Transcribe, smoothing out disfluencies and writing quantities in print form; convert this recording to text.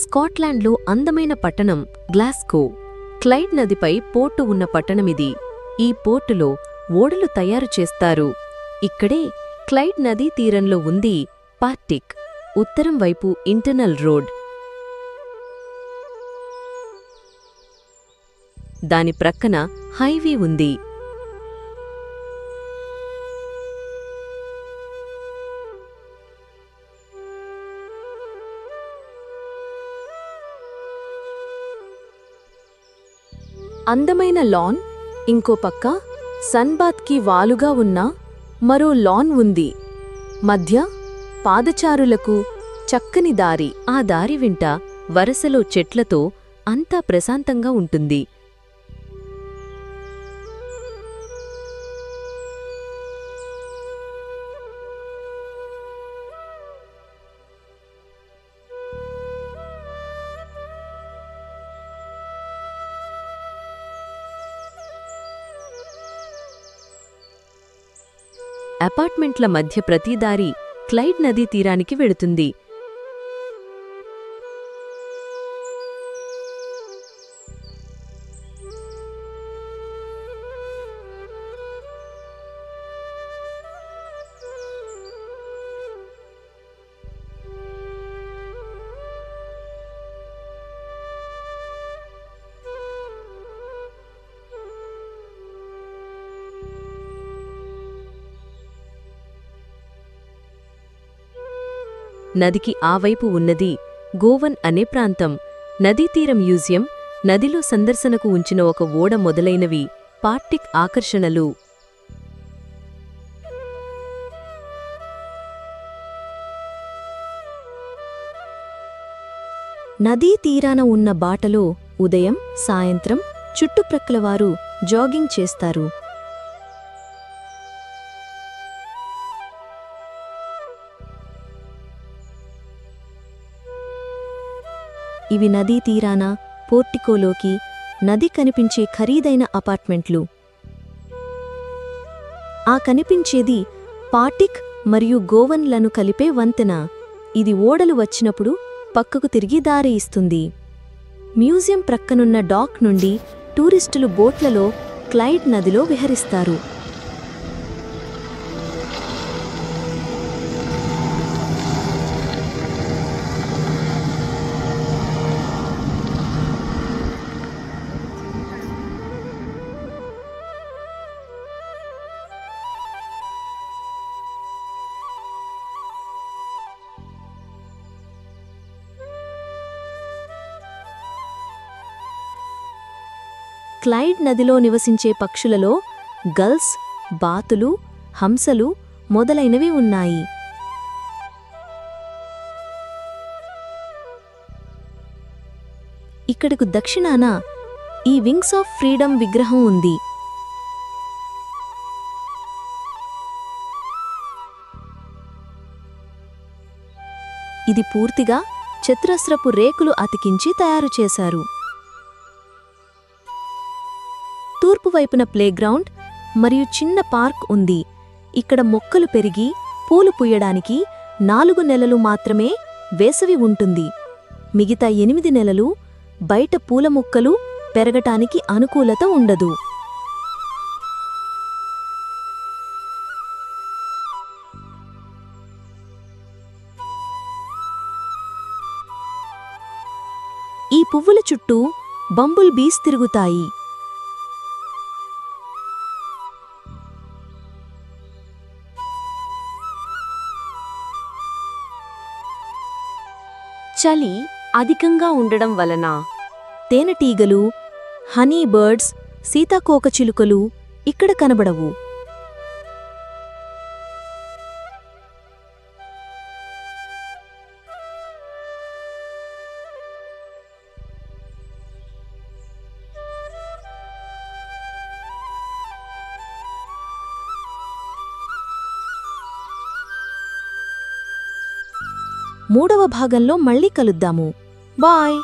స్కాట్లాండ్లో అందమైన పట్టణం Glasgow. Clyde నదిపై పోర్టు ఉన్న పట్టణమిది. ఈ పోర్టులో ఓడలు తయారు చేస్తారు. ఇక్కడే క్లైడ్ నదీ తీరంలో ఉంది పార్టిక్. ఉత్తరం వైపు ఇంటర్నల్ రోడ్. దాని ప్రక్కన హైవే ఉంది. అందమైన లాన్, ఇంకో పక్క సన్బాత్కి వాలుగా ఉన్న మరో లాన్ ఉంది. మధ్య పాదచారులకు చక్కని దారి. ఆ దారి వెంట వరసలో చెట్లతో అంతా ప్రశాంతంగా ఉంటుంది. అపార్ట్మెంట్ల మధ్య ప్రతి దారి క్లైడ్ నదీ తీరానికి వెళుతుంది. నదికి ఆ వైపు ఉన్నది గోవన్ అనే ప్రాంతం. నదీతీర మ్యూజియం, నదిలో సందర్శనకు ఉంచిన ఒక ఓడ మొదలైనవి పార్టిక్ ఆకర్షణలు. నదీ తీరాన ఉన్న బాటలో ఉదయం, సాయంత్రం చుట్టుప్రక్కల వారు జాగింగ్ చేస్తారు. ఇవి నదీ తీరాన పోర్టికోలోకి నది కనిపించే ఖరీదైన అపార్ట్మెంట్లు. ఆ కనిపించేది పార్టిక్ మరియు గోవన్లను కలిపే వంతెన. ఇది ఓడలు వచ్చినప్పుడు పక్కకు తిరిగి దారి ఇస్తుంది. మ్యూజియం ప్రక్కనున్న డాక్ నుండి టూరిస్టులు బోట్లలో క్లైడ్ నదిలో విహరిస్తారు. క్లైడ్ నదిలో నివసించే పక్షులలో గల్స్, బాతులు, హంసలు మొదలైనవి ఉన్నాయి. ఇక్కడకు దక్షిణాన ఈ వింగ్స్ ఆఫ్ ఫ్రీడమ్ విగ్రహం ఉంది. ఇది పూర్తిగా చతురస్రపు రేకులు అతికించి తయారు చేశారు. తూర్పువైపున ప్లేగ్రౌండ్ మరియు చిన్న పార్క్ ఉంది. ఇక్కడ మొక్కలు పెరిగి పూలు పూయడానికి 4 నెలలు మాత్రమే వేసవి ఉంటుంది. మిగతా 8 నెలలు బయట పూల మొక్కలు పెరగటానికి అనుకూలత ఉండదు. ఈ పువ్వుల చుట్టూ బంబుల్ బీస్ తిరుగుతాయి. చలి అధికంగా ఉండడం వలన తేనెటీగలు, హనీ బర్డ్స్, సీతాకోకచిలుకలు ఇక్కడ కనబడవు. మూడవ భాగంలో మళ్ళీ కలుద్దాము. బాయ్.